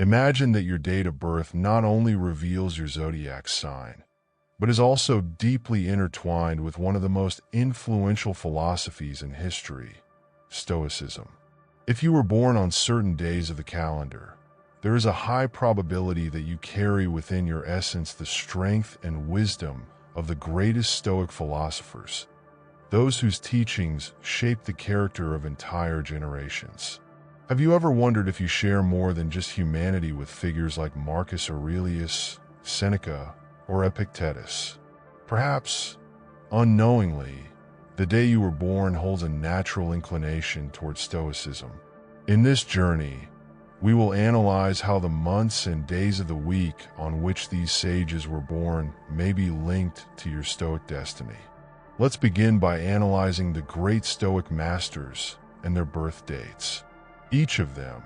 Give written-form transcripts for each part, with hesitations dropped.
Imagine that your date of birth not only reveals your zodiac sign, but is also deeply intertwined with one of the most influential philosophies in history, Stoicism. If you were born on certain days of the calendar, there is a high probability that you carry within your essence the strength and wisdom of the greatest Stoic philosophers, those whose teachings shaped the character of entire generations. Have you ever wondered if you share more than just humanity with figures like Marcus Aurelius, Seneca, or Epictetus? Perhaps, unknowingly, the day you were born holds a natural inclination towards Stoicism. In this journey, we will analyze how the months and days of the week on which these sages were born may be linked to your Stoic destiny. Let's begin by analyzing the great Stoic masters and their birth dates. Each of them,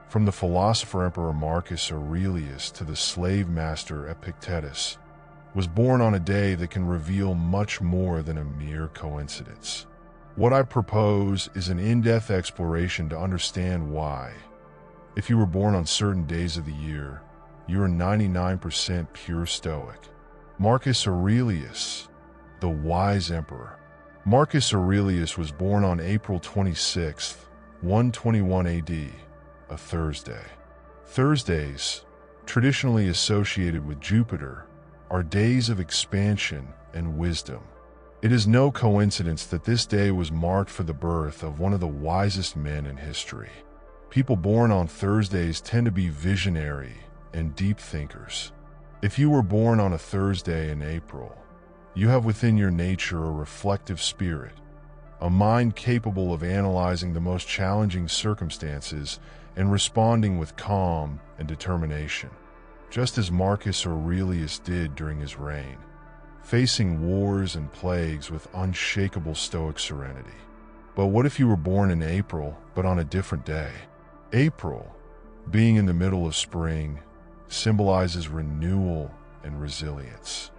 from the philosopher Emperor Marcus Aurelius to the slave master Epictetus, was born on a day that can reveal much more than a mere coincidence. What I propose is an in-depth exploration to understand why, if you were born on certain days of the year, you are 99% pure Stoic. Marcus Aurelius, the wise emperor. Marcus Aurelius was born on April 26th, 121 AD, a Thursday. Thursdays, traditionally associated with Jupiter, are days of expansion and wisdom. It is no coincidence that this day was marked for the birth of one of the wisest men in history. People born on Thursdays tend to be visionary and deep thinkers. If you were born on a Thursday in April, you have within your nature a reflective spirit, a mind capable of analyzing the most challenging circumstances and responding with calm and determination, just as Marcus Aurelius did during his reign, facing wars and plagues with unshakable Stoic serenity. But what if you were born in April, but on a different day? April, being in the middle of spring, symbolizes renewal and resilience.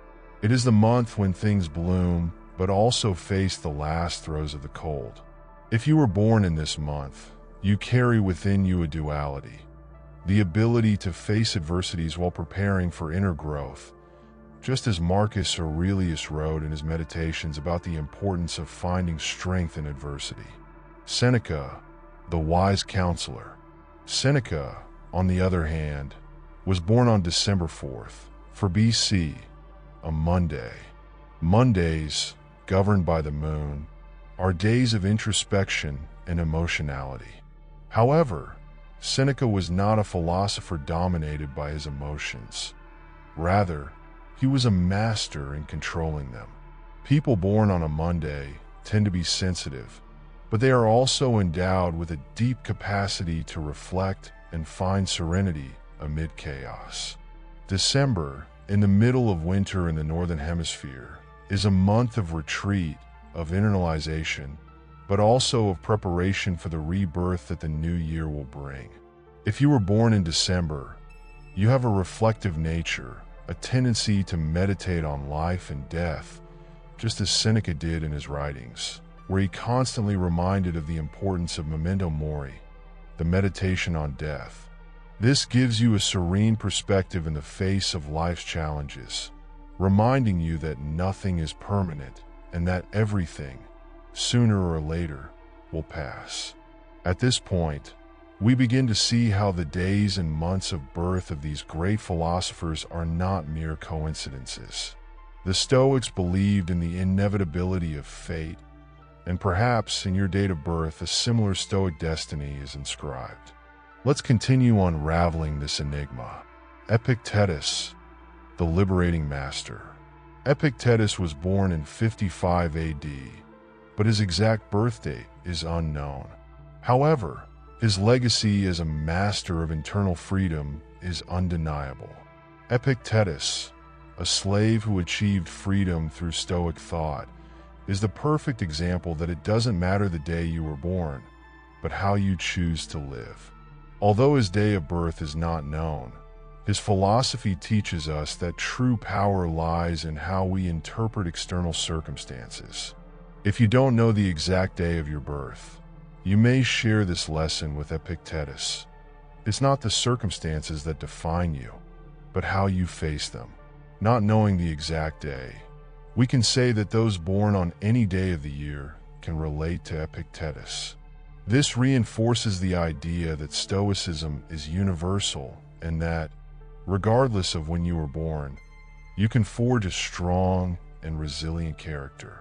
It is the month when things bloom, but also face the last throes of the cold. If you were born in this month, you carry within you a duality, the ability to face adversities while preparing for inner growth, just as Marcus Aurelius wrote in his meditations about the importance of finding strength in adversity. Seneca, the wise counselor. Seneca, on the other hand, was born on December 4th, for BC, a Monday. Mondays, governed by the moon, are days of introspection and emotionality. However, Seneca was not a philosopher dominated by his emotions. Rather, he was a master in controlling them. People born on a Monday tend to be sensitive, but they are also endowed with a deep capacity to reflect and find serenity amid chaos. December, in the middle of winter in the Northern Hemisphere, is a month of retreat, of internalization, but also of preparation for the rebirth that the new year will bring. If you were born in December, you have a reflective nature, a tendency to meditate on life and death, just as Seneca did in his writings, where he constantly reminded of the importance of memento mori, the meditation on death. This gives you a serene perspective in the face of life's challenges, reminding you that nothing is permanent and that everything, sooner or later, will pass. At this point, we begin to see how the days and months of birth of these great philosophers are not mere coincidences. The Stoics believed in the inevitability of fate, and perhaps in your date of birth a similar Stoic destiny is inscribed. Let's continue unraveling this enigma. Epictetus, the liberating master. Epictetus was born in 55 AD, but his exact birth date is unknown. However, his legacy as a master of internal freedom is undeniable. Epictetus, a slave who achieved freedom through Stoic thought, is the perfect example that it doesn't matter the day you were born, but how you choose to live. Although his day of birth is not known, his philosophy teaches us that true power lies in how we interpret external circumstances. If you don't know the exact day of your birth, you may share this lesson with Epictetus. It's not the circumstances that define you, but how you face them. Not knowing the exact day, we can say that those born on any day of the year can relate to Epictetus. This reinforces the idea that Stoicism is universal and that, regardless of when you were born, you can forge a strong and resilient character.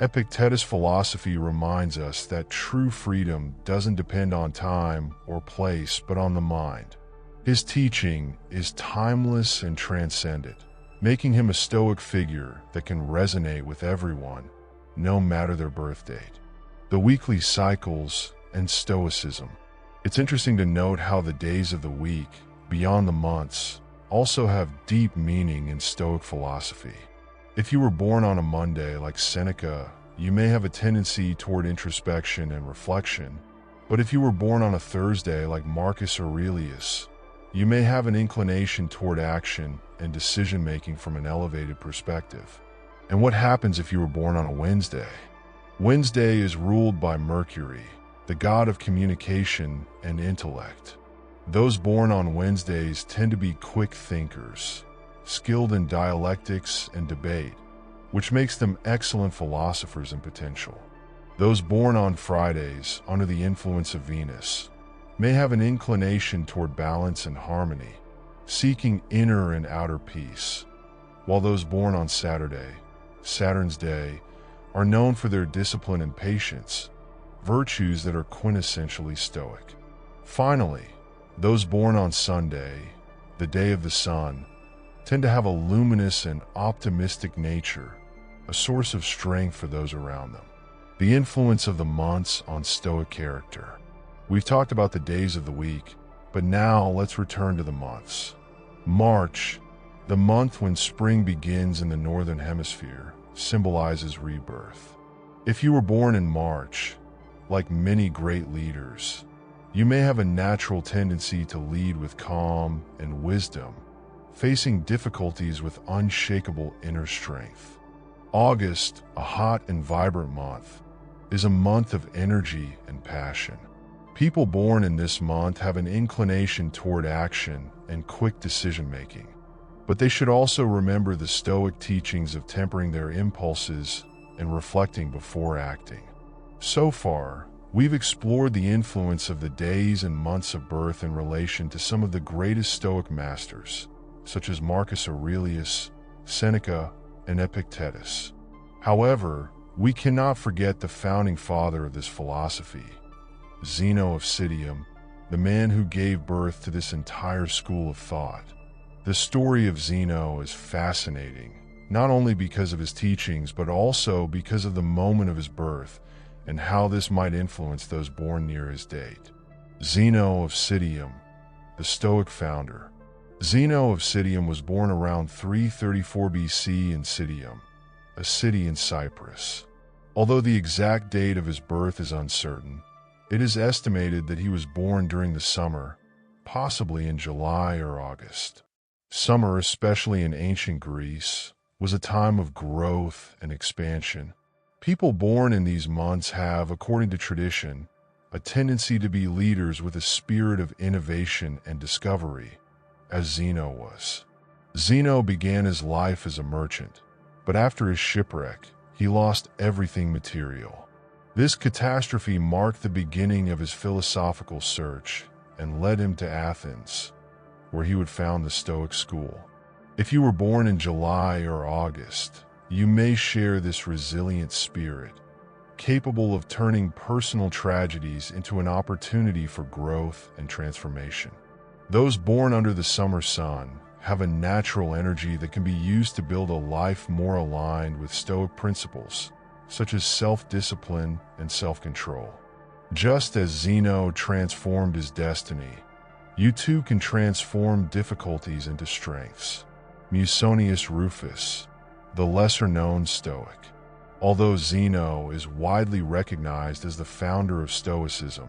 Epictetus' philosophy reminds us that true freedom doesn't depend on time or place, but on the mind. His teaching is timeless and transcendent, making him a Stoic figure that can resonate with everyone, no matter their birth date. The weekly cycles and Stoicism. It's interesting to note how the days of the week, beyond the months, also have deep meaning in Stoic philosophy. If you were born on a Monday like Seneca, you may have a tendency toward introspection and reflection, but if you were born on a Thursday like Marcus Aurelius, you may have an inclination toward action and decision-making from an elevated perspective. And what happens if you were born on a Wednesday? Wednesday is ruled by Mercury, the god of communication and intellect. Those born on Wednesdays tend to be quick thinkers, skilled in dialectics and debate, which makes them excellent philosophers in potential. Those born on Fridays, under the influence of Venus, may have an inclination toward balance and harmony, seeking inner and outer peace, while those born on Saturday, Saturn's day, are known for their discipline and patience, virtues that are quintessentially Stoic. Finally, those born on Sunday, the day of the sun, tend to have a luminous and optimistic nature, a source of strength for those around them. The influence of the months on Stoic character. We've talked about the days of the week, but now let's return to the months. March, the month when spring begins in the northern hemisphere, symbolizes rebirth. If you were born in March, like many great leaders, you may have a natural tendency to lead with calm and wisdom, facing difficulties with unshakable inner strength. August, a hot and vibrant month, is a month of energy and passion. People born in this month have an inclination toward action and quick decision-making, but they should also remember the Stoic teachings of tempering their impulses and reflecting before acting. So far, we've explored the influence of the days and months of birth in relation to some of the greatest Stoic masters, such as Marcus Aurelius, Seneca, and Epictetus. However, we cannot forget the founding father of this philosophy, Zeno of Citium, the man who gave birth to this entire school of thought. The story of Zeno is fascinating, not only because of his teachings, but also because of the moment of his birth and how this might influence those born near his date. Zeno of Citium, the Stoic founder. Zeno of Citium was born around 334 BC in Citium, a city in Cyprus. Although the exact date of his birth is uncertain, it is estimated that he was born during the summer, possibly in July or August. Summer, especially in ancient Greece, was a time of growth and expansion. People born in these months have, according to tradition, a tendency to be leaders with a spirit of innovation and discovery, as Zeno was. Zeno began his life as a merchant, but after his shipwreck, he lost everything material. This catastrophe marked the beginning of his philosophical search and led him to Athens, where he would found the Stoic school. If you were born in July or August, you may share this resilient spirit, capable of turning personal tragedies into an opportunity for growth and transformation. Those born under the summer sun have a natural energy that can be used to build a life more aligned with Stoic principles, such as self-discipline and self-control. Just as Zeno transformed his destiny, you too can transform difficulties into strengths. Musonius Rufus, the lesser-known Stoic. Although Zeno is widely recognized as the founder of Stoicism,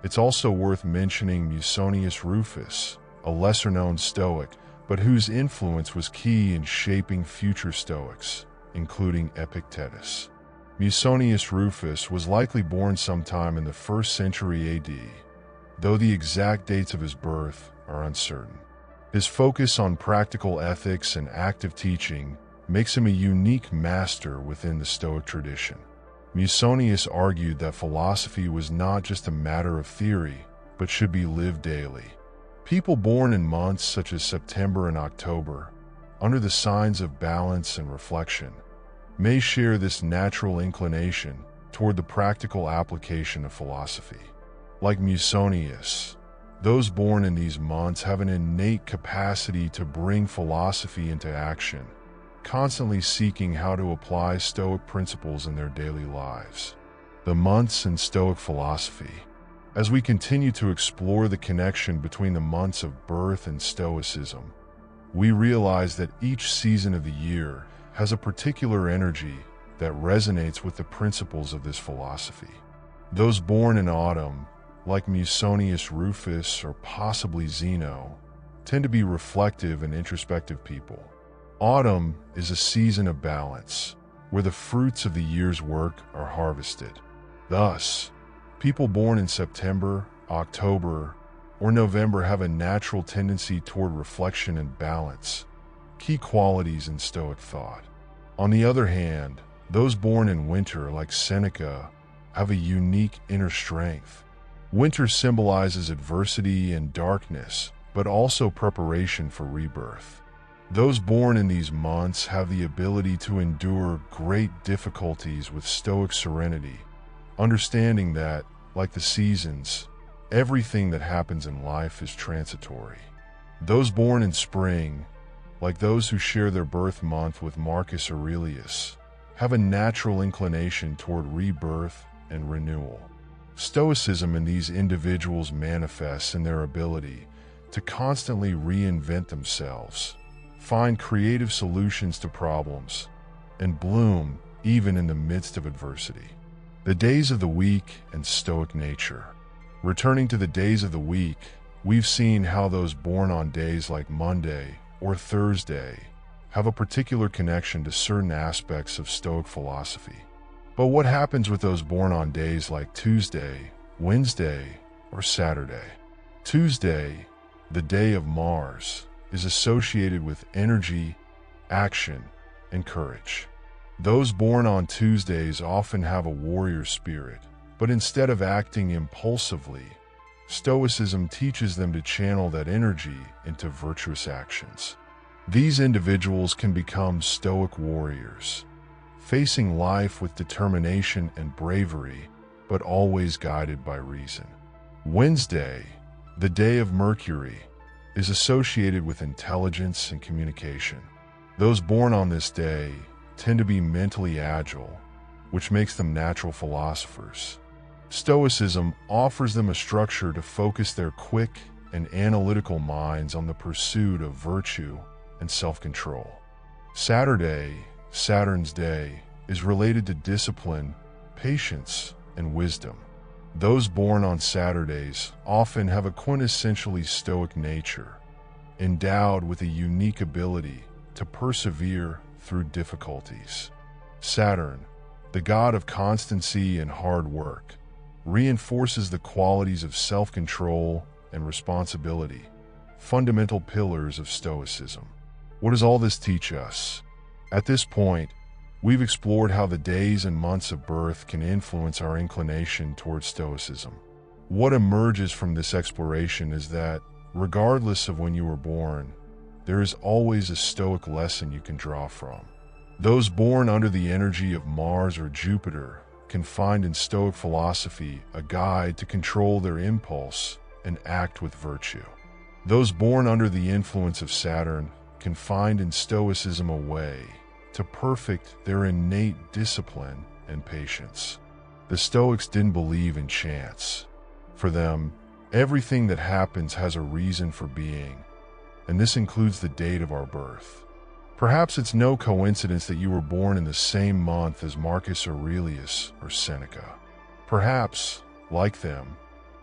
it's also worth mentioning Musonius Rufus, a lesser-known Stoic, but whose influence was key in shaping future Stoics, including Epictetus. Musonius Rufus was likely born sometime in the 1st century AD, though the exact dates of his birth are uncertain. His focus on practical ethics and active teaching makes him a unique master within the Stoic tradition. Musonius argued that philosophy was not just a matter of theory, but should be lived daily. People born in months such as September and October, under the signs of balance and reflection, may share this natural inclination toward the practical application of philosophy. Like Musonius, those born in these months have an innate capacity to bring philosophy into action, constantly seeking how to apply Stoic principles in their daily lives. The months in Stoic philosophy. As we continue to explore the connection between the months of birth and Stoicism, we realize that each season of the year has a particular energy that resonates with the principles of this philosophy. Those born in autumn, like Musonius Rufus or possibly Zeno, tend to be reflective and introspective people. Autumn is a season of balance, where the fruits of the year's work are harvested. Thus, people born in September, October, or November have a natural tendency toward reflection and balance, key qualities in Stoic thought. On the other hand, those born in winter, like Seneca, have a unique inner strength. Winter symbolizes adversity and darkness, but also preparation for rebirth. Those born in these months have the ability to endure great difficulties with Stoic serenity, understanding that, like the seasons, everything that happens in life is transitory. Those born in spring, like those who share their birth month with Marcus Aurelius, have a natural inclination toward rebirth and renewal. Stoicism in these individuals manifests in their ability to constantly reinvent themselves, find creative solutions to problems, and bloom even in the midst of adversity. The days of the week and Stoic nature. Returning to the days of the week, we've seen how those born on days like Monday or Thursday have a particular connection to certain aspects of Stoic philosophy. But what happens with those born on days like Tuesday, Wednesday, or Saturday? Tuesday, the day of Mars, is associated with energy, action, and courage. Those born on Tuesdays often have a warrior spirit, but instead of acting impulsively, Stoicism teaches them to channel that energy into virtuous actions. These individuals can become Stoic warriors, facing life with determination and bravery, but always guided by reason. Wednesday, the day of Mercury, is associated with intelligence and communication. Those born on this day tend to be mentally agile, which makes them natural philosophers. Stoicism offers them a structure to focus their quick and analytical minds on the pursuit of virtue and self-control. Saturday, Saturn's day, is related to discipline, patience, and wisdom. Those born on Saturdays often have a quintessentially Stoic nature, endowed with a unique ability to persevere through difficulties. Saturn, the god of constancy and hard work, reinforces the qualities of self-control and responsibility, fundamental pillars of Stoicism. What does all this teach us? At this point, we've explored how the days and months of birth can influence our inclination towards Stoicism. What emerges from this exploration is that, regardless of when you were born, there is always a Stoic lesson you can draw from. Those born under the energy of Mars or Jupiter can find in Stoic philosophy a guide to control their impulse and act with virtue. Those born under the influence of Saturn can find in Stoicism a way to perfect their innate discipline and patience. The Stoics didn't believe in chance. For them, everything that happens has a reason for being, and this includes the date of our birth. Perhaps it's no coincidence that you were born in the same month as Marcus Aurelius or Seneca. Perhaps, like them,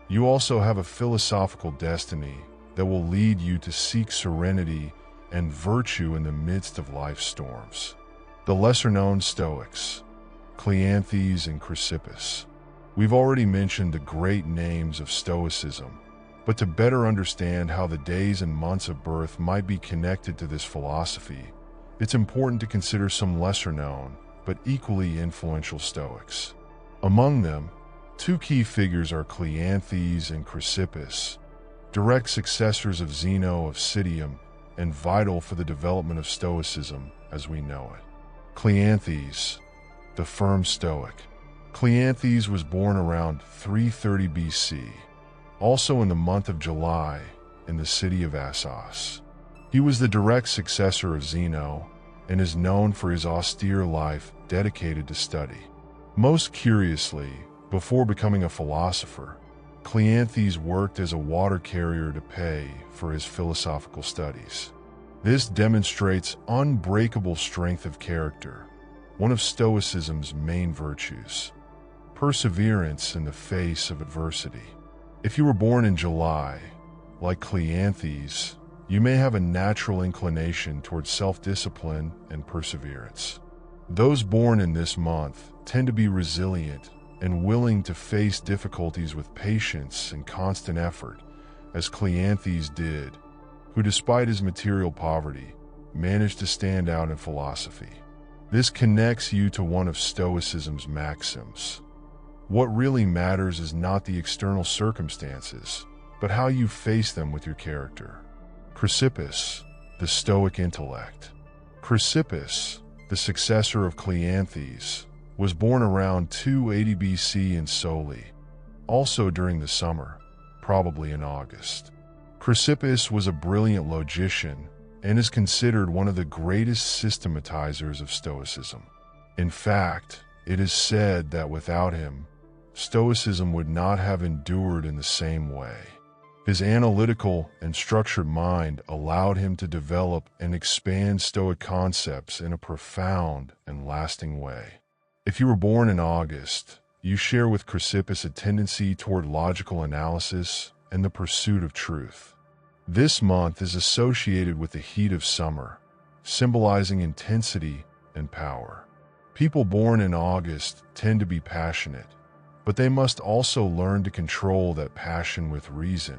you also have a philosophical destiny that will lead you to seek serenity and virtue in the midst of life's storms. The lesser-known Stoics, Cleanthes and Chrysippus. We've already mentioned the great names of Stoicism, but to better understand how the days and months of birth might be connected to this philosophy, it's important to consider some lesser-known but equally influential Stoics. Among them, two key figures are Cleanthes and Chrysippus, direct successors of Zeno of Citium and vital for the development of Stoicism as we know it. Cleanthes, the firm Stoic. Cleanthes was born around 330 BC, also in the month of July in the city of Assos. He was the direct successor of Zeno and is known for his austere life dedicated to study. Most curiously, before becoming a philosopher, Cleanthes worked as a water carrier to pay for his philosophical studies. This demonstrates unbreakable strength of character, one of Stoicism's main virtues. Perseverance in the face of adversity. If you were born in July, like Cleanthes, you may have a natural inclination towards self-discipline and perseverance. Those born in this month tend to be resilient and willing to face difficulties with patience and constant effort, as Cleanthes did, who despite his material poverty, managed to stand out in philosophy. This connects you to one of Stoicism's maxims. What really matters is not the external circumstances, but how you face them with your character. Chrysippus, the Stoic intellect. Chrysippus, the successor of Cleanthes, was born around 280 BC in Soli, also during the summer, probably in August. Chrysippus was a brilliant logician and is considered one of the greatest systematizers of Stoicism. In fact, it is said that without him, Stoicism would not have endured in the same way. His analytical and structured mind allowed him to develop and expand Stoic concepts in a profound and lasting way. If you were born in August, you share with Chrysippus a tendency toward logical analysis and the pursuit of truth. This month is associated with the heat of summer, symbolizing intensity and power. People born in August tend to be passionate, but they must also learn to control that passion with reason,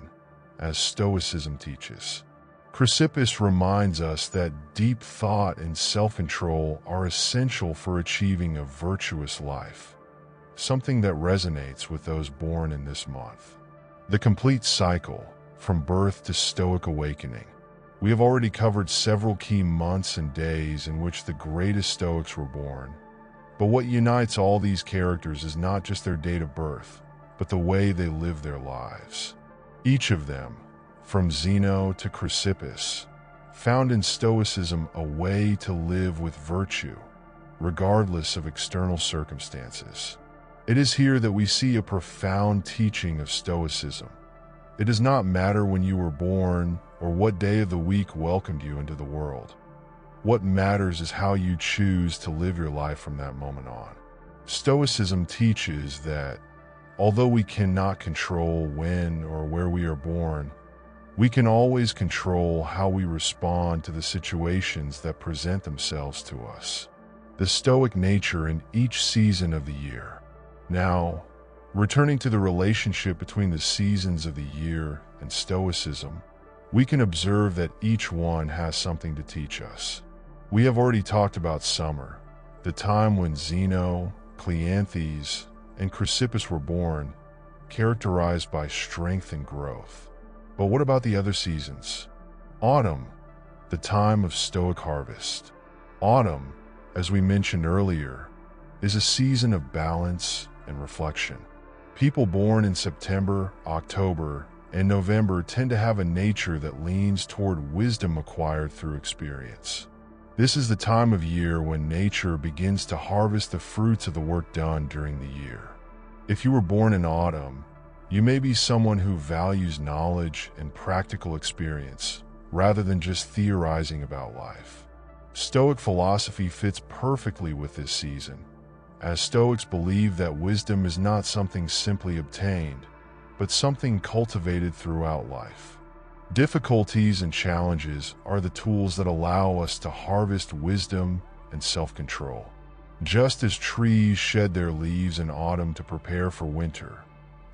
as Stoicism teaches. Chrysippus reminds us that deep thought and self-control are essential for achieving a virtuous life, something that resonates with those born in this month. The complete cycle, from birth to Stoic awakening. We have already covered several key months and days in which the greatest Stoics were born. But what unites all these characters is not just their date of birth, but the way they live their lives. Each of them, from Zeno to Chrysippus, found in Stoicism a way to live with virtue, regardless of external circumstances. It is here that we see a profound teaching of Stoicism. It does not matter when you were born or what day of the week welcomed you into the world. What matters is how you choose to live your life from that moment on. Stoicism teaches that, although we cannot control when or where we are born, we can always control how we respond to the situations that present themselves to us. The Stoic nature in each season of the year. Now, returning to the relationship between the seasons of the year and Stoicism, we can observe that each one has something to teach us. We have already talked about summer, the time when Zeno, Cleanthes, and Chrysippus were born, characterized by strength and growth. But what about the other seasons? Autumn, the time of Stoic harvest. Autumn, as we mentioned earlier, is a season of balance and reflection. People born in September, October, and November tend to have a nature that leans toward wisdom acquired through experience. This is the time of year when nature begins to harvest the fruits of the work done during the year. If you were born in autumn, you may be someone who values knowledge and practical experience rather than just theorizing about life. Stoic philosophy fits perfectly with this season, as Stoics believe that wisdom is not something simply obtained, but something cultivated throughout life. Difficulties and challenges are the tools that allow us to harvest wisdom and self-control. Just as trees shed their leaves in autumn to prepare for winter,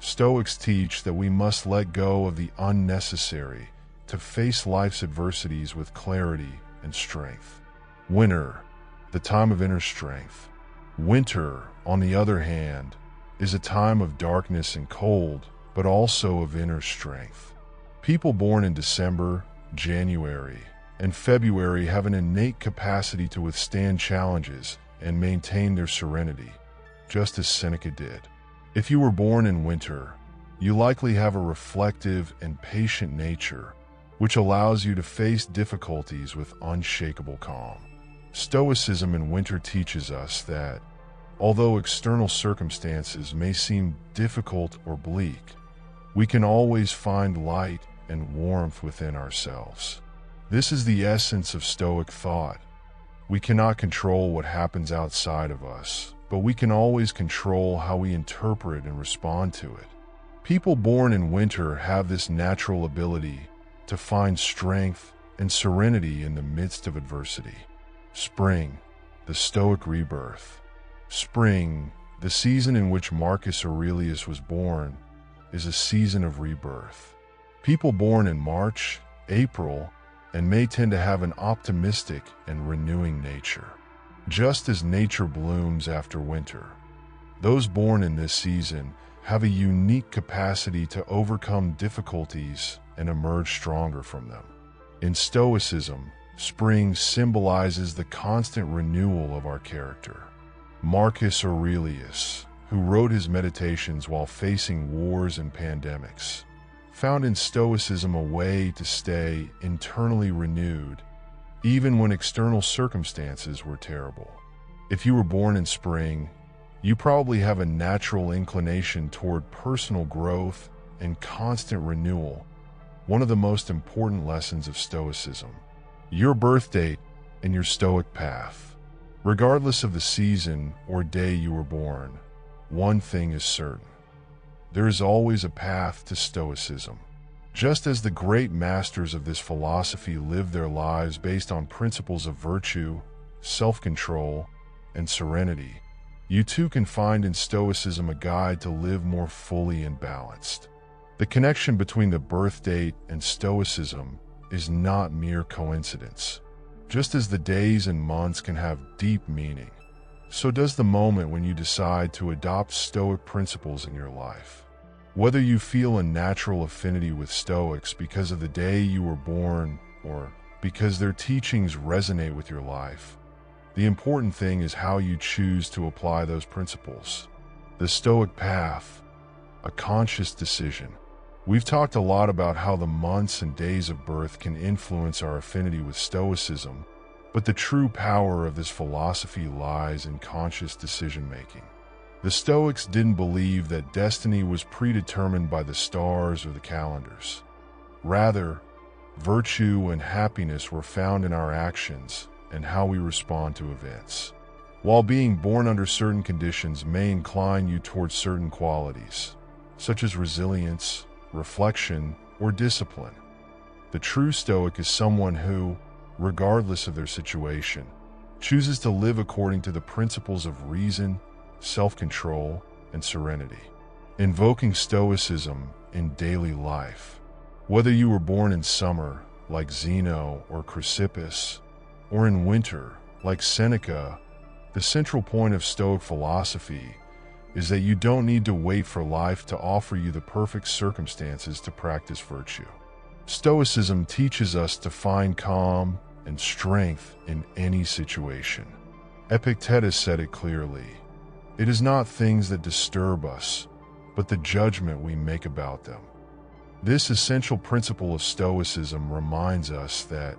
Stoics teach that we must let go of the unnecessary to face life's adversities with clarity and strength. Winter, the time of inner strength. Winter, on the other hand, is a time of darkness and cold, but also of inner strength. People born in December, January, and February have an innate capacity to withstand challenges and maintain their serenity, just as Seneca did. If you were born in winter, you likely have a reflective and patient nature, which allows you to face difficulties with unshakable calm. Stoicism in winter teaches us that, although external circumstances may seem difficult or bleak, we can always find light and warmth within ourselves. This is the essence of Stoic thought. We cannot control what happens outside of us, but we can always control how we interpret and respond to it. People born in winter have this natural ability to find strength and serenity in the midst of adversity. Spring, the Stoic rebirth. Spring, the season in which Marcus Aurelius was born, is a season of rebirth. People born in March, April, and May tend to have an optimistic and renewing nature. Just as nature blooms after winter, those born in this season have a unique capacity to overcome difficulties and emerge stronger from them. In Stoicism, spring symbolizes the constant renewal of our character. Marcus Aurelius, who wrote his meditations while facing wars and pandemics, found in Stoicism a way to stay internally renewed even when external circumstances were terrible. If you were born in spring, you probably have a natural inclination toward personal growth and constant renewal, one of the most important lessons of Stoicism. Your birth date and your Stoic path. Regardless of the season or day you were born, one thing is certain. There is always a path to Stoicism. Just as the great masters of this philosophy lived their lives based on principles of virtue, self-control, and serenity, you too can find in Stoicism a guide to live more fully and balanced. The connection between the birth date and Stoicism is not mere coincidence. Just as the days and months can have deep meaning, so does the moment when you decide to adopt Stoic principles in your life. Whether you feel a natural affinity with Stoics because of the day you were born or because their teachings resonate with your life, the important thing is how you choose to apply those principles. The Stoic path, a conscious decision. We've talked a lot about how the months and days of birth can influence our affinity with Stoicism, but the true power of this philosophy lies in conscious decision-making. The Stoics didn't believe that destiny was predetermined by the stars or the calendars. Rather, virtue and happiness were found in our actions and how we respond to events. While being born under certain conditions may incline you towards certain qualities, such as resilience, reflection, or discipline, the true Stoic is someone who, regardless of their situation, chooses to live according to the principles of reason, self-control, and serenity. Invoking Stoicism in daily life. Whether you were born in summer, like Zeno or Chrysippus, or in winter, like Seneca, the central point of Stoic philosophy is that you don't need to wait for life to offer you the perfect circumstances to practice virtue. Stoicism teaches us to find calm and strength in any situation. Epictetus said it clearly. It is not things that disturb us, but the judgment we make about them. This essential principle of Stoicism reminds us that,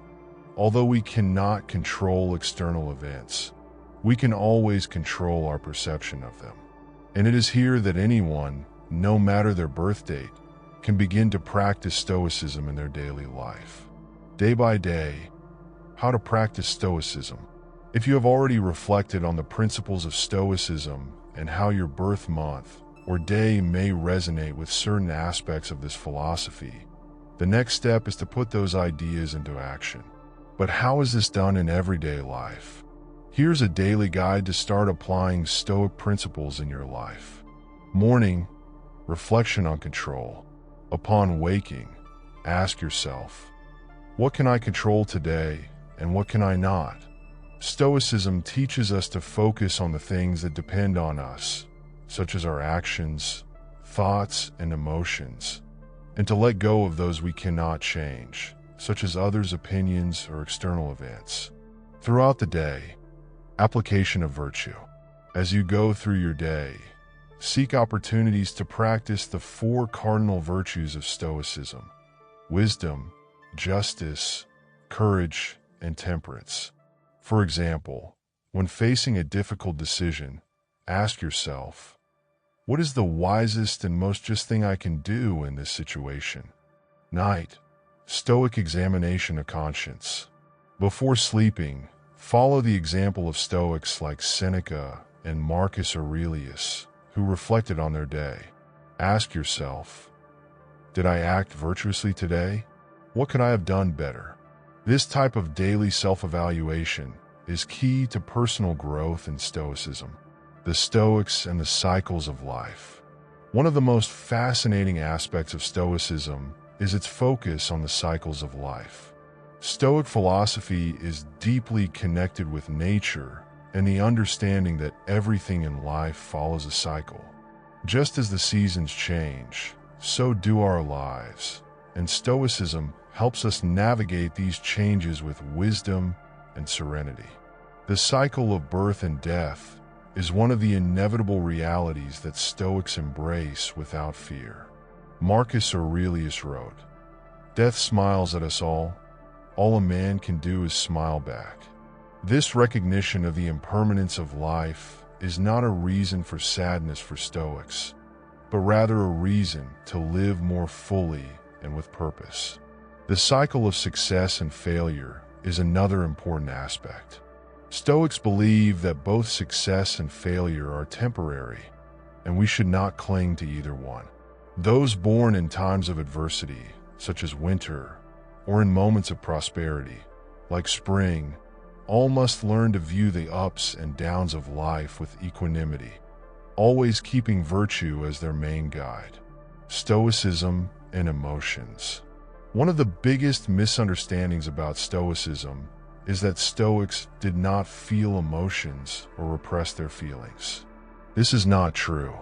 although we cannot control external events, we can always control our perception of them. And it is here that anyone, no matter their birth date, can begin to practice Stoicism in their daily life. Day by day, how to practice Stoicism. If you have already reflected on the principles of Stoicism and how your birth month or day may resonate with certain aspects of this philosophy, the next step is to put those ideas into action. But how is this done in everyday life? Here's a daily guide to start applying Stoic principles in your life. Morning, reflection on control. Upon waking, ask yourself, what can I control today and what can I not? Stoicism teaches us to focus on the things that depend on us, such as our actions, thoughts, and emotions, and to let go of those we cannot change, such as others' opinions or external events. Throughout the day, application of virtue. As you go through your day, seek opportunities to practice the 4 cardinal virtues of Stoicism: wisdom, justice, courage, and temperance. For example, when facing a difficult decision, ask yourself, what is the wisest and most just thing I can do in this situation? Night, Stoic examination of conscience. Before sleeping, follow the example of Stoics like Seneca and Marcus Aurelius, who reflected on their day. Ask yourself, did I act virtuously today? What could I have done better? This type of daily self-evaluation is key to personal growth in Stoicism. The Stoics and the cycles of life. One of the most fascinating aspects of Stoicism is its focus on the cycles of life. Stoic philosophy is deeply connected with nature and the understanding that everything in life follows a cycle. Just as the seasons change, so do our lives, and Stoicism helps us navigate these changes with wisdom and serenity. The cycle of birth and death is one of the inevitable realities that Stoics embrace without fear. Marcus Aurelius wrote, "Death smiles at us all a man can do is smile back." This recognition of the impermanence of life is not a reason for sadness for Stoics, but rather a reason to live more fully and with purpose. The cycle of success and failure is another important aspect. Stoics believe that both success and failure are temporary, and we should not cling to either one. Those born in times of adversity, such as winter, or in moments of prosperity, like spring, all must learn to view the ups and downs of life with equanimity, always keeping virtue as their main guide. Stoicism and emotions. One of the biggest misunderstandings about Stoicism is that Stoics did not feel emotions or repress their feelings. This is not true.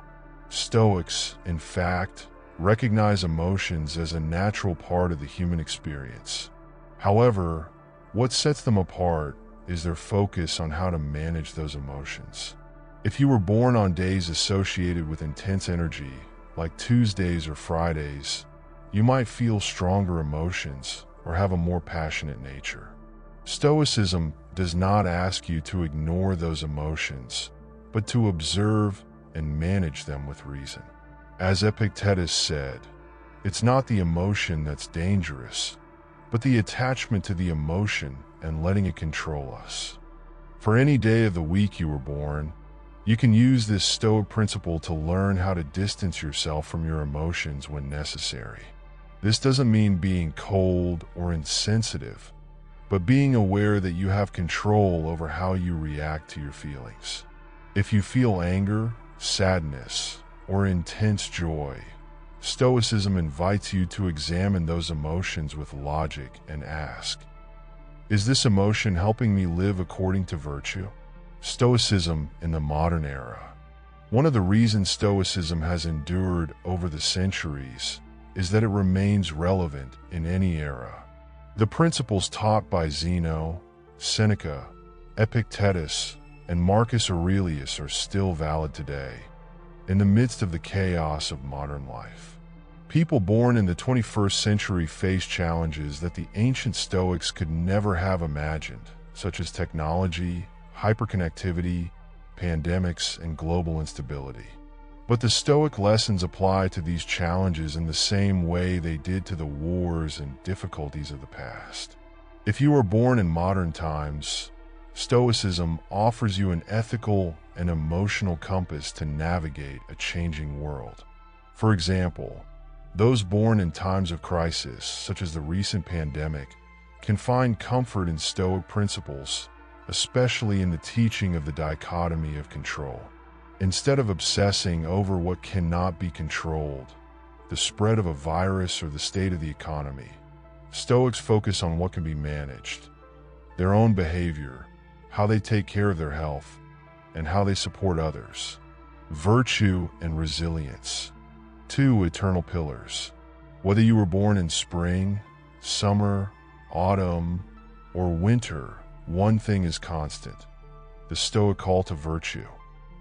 Stoics, in fact, recognize emotions as a natural part of the human experience. However, what sets them apart is their focus on how to manage those emotions. If you were born on days associated with intense energy, like Tuesdays or Fridays, you might feel stronger emotions or have a more passionate nature. Stoicism does not ask you to ignore those emotions, but to observe and manage them with reason. As Epictetus said, it's not the emotion that's dangerous, but the attachment to the emotion and letting it control us. For any day of the week you were born, you can use this Stoic principle to learn how to distance yourself from your emotions when necessary. This doesn't mean being cold or insensitive, but being aware that you have control over how you react to your feelings. If you feel anger, sadness, or intense joy, Stoicism invites you to examine those emotions with logic and ask, is this emotion helping me live according to virtue? Stoicism in the modern era. One of the reasons Stoicism has endured over the centuries is that it remains relevant in any era. The principles taught by Zeno, Seneca, Epictetus, and Marcus Aurelius are still valid today, in the midst of the chaos of modern life. People born in the 21st century face challenges that the ancient Stoics could never have imagined, such as technology, hyperconnectivity, pandemics, and global instability. But the Stoic lessons apply to these challenges in the same way they did to the wars and difficulties of the past. If you were born in modern times, Stoicism offers you an ethical and emotional compass to navigate a changing world. For example, those born in times of crisis, such as the recent pandemic, can find comfort in Stoic principles especially in the teaching of the dichotomy of control. Instead of obsessing over what cannot be controlled, the spread of a virus or the state of the economy, Stoics focus on what can be managed: their own behavior, how they take care of their health, and how they support others. Virtue and resilience, two eternal pillars. Whether you were born in spring, summer, autumn, or winter, one thing is constant: the Stoic call to virtue.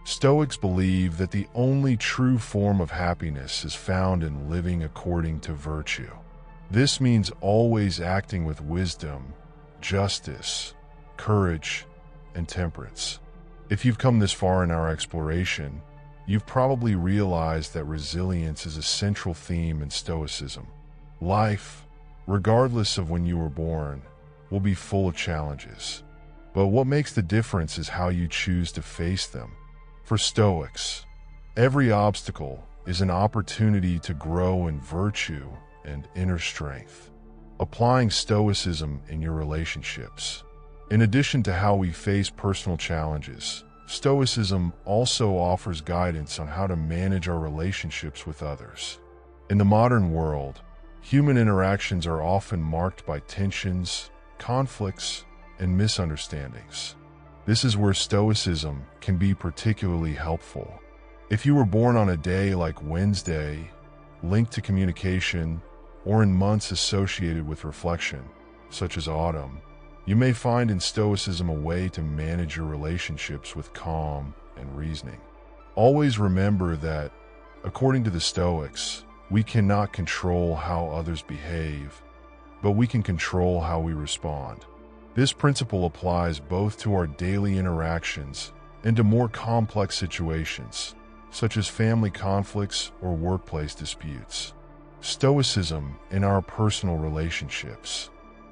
Stoics believe that the only true form of happiness is found in living according to virtue. This means always acting with wisdom, justice, courage, and temperance. If you've come this far in our exploration, you've probably realized that resilience is a central theme in Stoicism. Life, regardless of when you were born, will be full of challenges. But what makes the difference is how you choose to face them. For Stoics, every obstacle is an opportunity to grow in virtue and inner strength. Applying Stoicism in your relationships. In addition to how we face personal challenges, Stoicism also offers guidance on how to manage our relationships with others. In the modern world, human interactions are often marked by tensions, conflicts, and misunderstandings. This is where Stoicism can be particularly helpful. If you were born on a day like Wednesday, linked to communication, or in months associated with reflection, such as autumn, you may find in Stoicism a way to manage your relationships with calm and reasoning. Always remember that, according to the Stoics, we cannot control how others behave, but we can control how we respond. This principle applies both to our daily interactions and to more complex situations, such as family conflicts or workplace disputes. Stoicism in our personal relationships.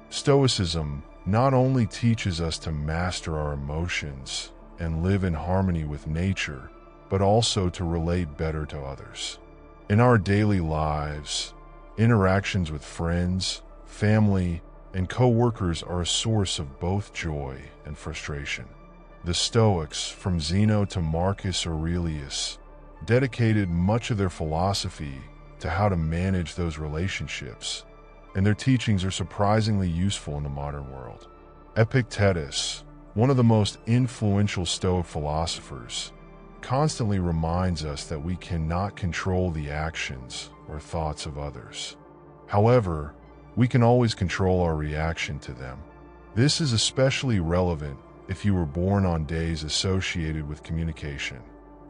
Stoicism not only teaches us to master our emotions and live in harmony with nature, but also to relate better to others. In our daily lives, interactions with friends, family, and co-workers are a source of both joy and frustration. The Stoics, from Zeno to Marcus Aurelius, dedicated much of their philosophy to how to manage those relationships, and their teachings are surprisingly useful in the modern world. Epictetus, one of the most influential Stoic philosophers, constantly reminds us that we cannot control the actions or thoughts of others. However, we can always control our reaction to them. This is especially relevant if you were born on days associated with communication,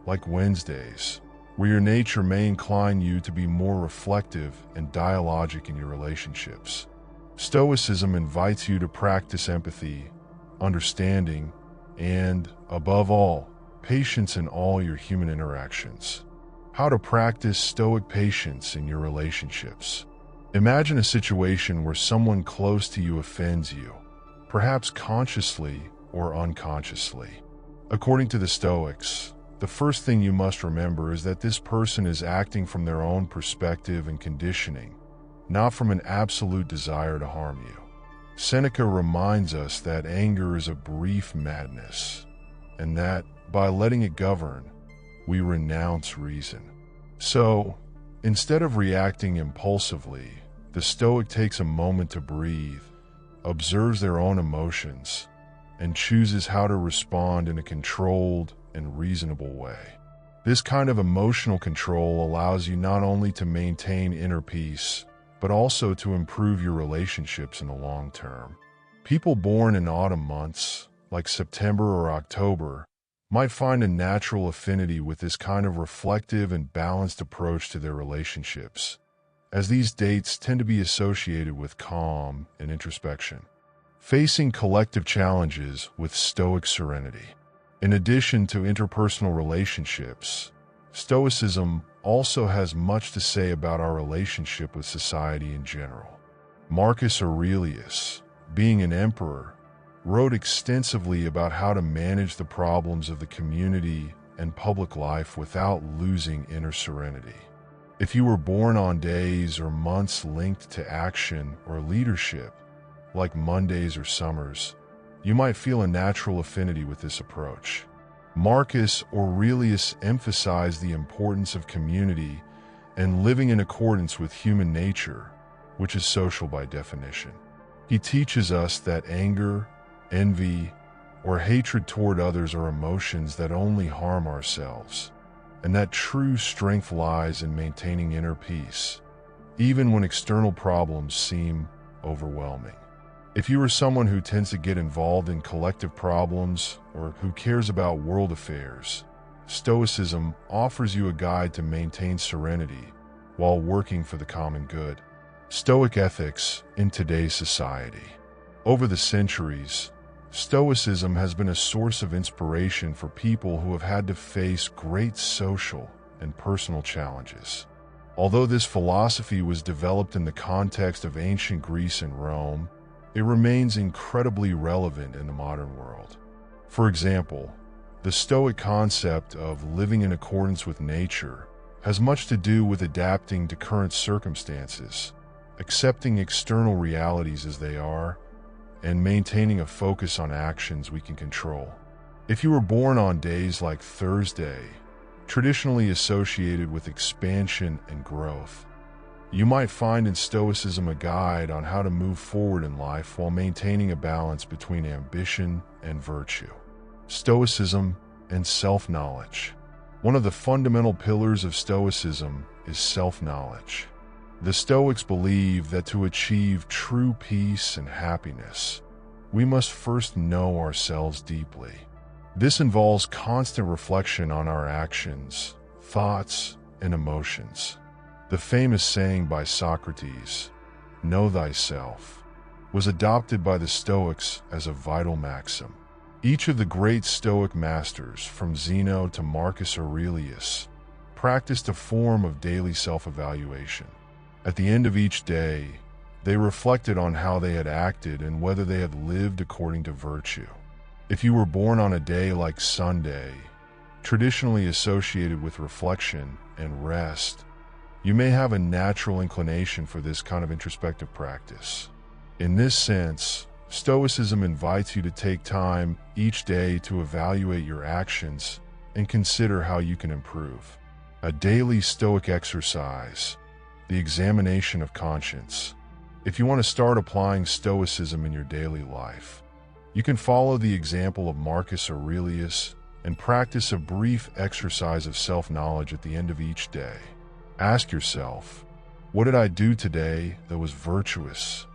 like Wednesdays, where your nature may incline you to be more reflective and dialogic in your relationships. Stoicism invites you to practice empathy, understanding, and, above all, patience in all your human interactions. How to practice Stoic patience in your relationships. Imagine a situation where someone close to you offends you, perhaps consciously or unconsciously. According to the Stoics, the first thing you must remember is that this person is acting from their own perspective and conditioning, not from an absolute desire to harm you. Seneca reminds us that anger is a brief madness, and that, by letting it govern, we renounce reason. So, instead of reacting impulsively, the Stoic takes a moment to breathe, observes their own emotions, and chooses how to respond in a controlled and reasonable way. This kind of emotional control allows you not only to maintain inner peace, but also to improve your relationships in the long term. People born in autumn months, like September or October, might find a natural affinity with this kind of reflective and balanced approach to their relationships, as these dates tend to be associated with calm and introspection. Facing collective challenges with Stoic serenity. In addition to interpersonal relationships, Stoicism also has much to say about our relationship with society in general. Marcus Aurelius, being an emperor, wrote extensively about how to manage the problems of the community and public life without losing inner serenity. If you were born on days or months linked to action or leadership, like Mondays or summers, you might feel a natural affinity with this approach. Marcus Aurelius emphasized the importance of community and living in accordance with human nature, which is social by definition. He teaches us that anger, envy, or hatred toward others are emotions that only harm ourselves, and that true strength lies in maintaining inner peace, even when external problems seem overwhelming. If you are someone who tends to get involved in collective problems or who cares about world affairs, Stoicism offers you a guide to maintain serenity while working for the common good. Stoic ethics in today's society. Over the centuries, Stoicism has been a source of inspiration for people who have had to face great social and personal challenges. Although this philosophy was developed in the context of ancient Greece and Rome, it remains incredibly relevant in the modern world. For example, the Stoic concept of living in accordance with nature has much to do with adapting to current circumstances, accepting external realities as they are, and maintaining a focus on actions we can control. If you were born on days like Thursday, traditionally associated with expansion and growth, you might find in Stoicism a guide on how to move forward in life while maintaining a balance between ambition and virtue. Stoicism and self-knowledge. One of the fundamental pillars of Stoicism is self-knowledge. The Stoics believe that to achieve true peace and happiness, we must first know ourselves deeply. This involves constant reflection on our actions, thoughts, and emotions. The famous saying by Socrates, "Know thyself," was adopted by the Stoics as a vital maxim. Each of the great Stoic masters, from Zeno to Marcus Aurelius, practiced a form of daily self-evaluation. At the end of each day, they reflected on how they had acted and whether they had lived according to virtue. If you were born on a day like Sunday, traditionally associated with reflection and rest, you may have a natural inclination for this kind of introspective practice. In this sense, Stoicism invites you to take time each day to evaluate your actions and consider how you can improve. A daily Stoic exercise, the examination of conscience. If you want to start applying Stoicism in your daily life, you can follow the example of Marcus Aurelius and practice a brief exercise of self-knowledge at the end of each day. Ask yourself, what did I do today that was virtuous?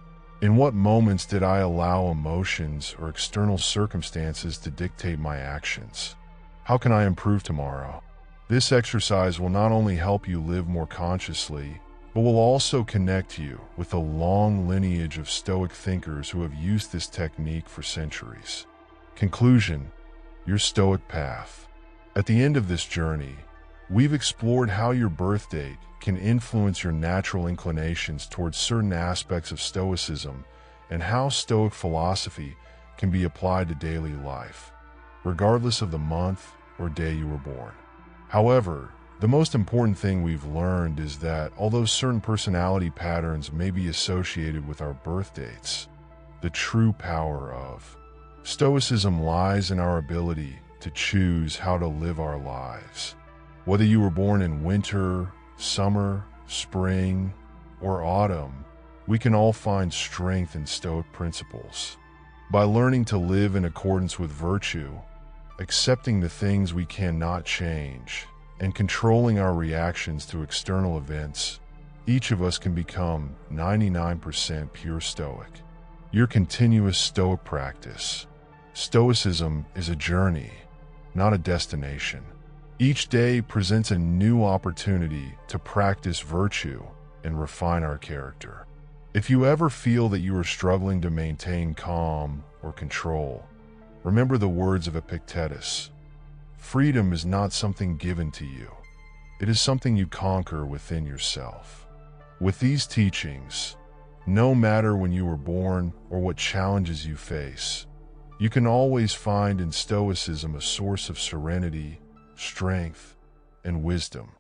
In what moments did I allow emotions or external circumstances to dictate my actions? How can I improve tomorrow? This exercise will not only help you live more consciously, but will also connect you with a long lineage of Stoic thinkers who have used this technique for centuries. Conclusion: your Stoic path. At the end of this journey, we've explored how your birth date can influence your natural inclinations towards certain aspects of Stoicism and how Stoic philosophy can be applied to daily life, regardless of the month or day you were born. However, the most important thing we've learned is that although certain personality patterns may be associated with our birth dates, the true power of Stoicism lies in our ability to choose how to live our lives. Whether you were born in winter, summer, spring, or autumn, we can all find strength in Stoic principles. By learning to live in accordance with virtue, accepting the things we cannot change, and controlling our reactions to external events, each of us can become 99% pure Stoic. Your continuous Stoic practice. Stoicism is a journey, not a destination. Each day presents a new opportunity to practice virtue and refine our character. If you ever feel that you are struggling to maintain calm or control, remember the words of Epictetus. Freedom is not something given to you. It is something you conquer within yourself. With these teachings, no matter when you were born or what challenges you face, you can always find in Stoicism a source of serenity, strength, and wisdom.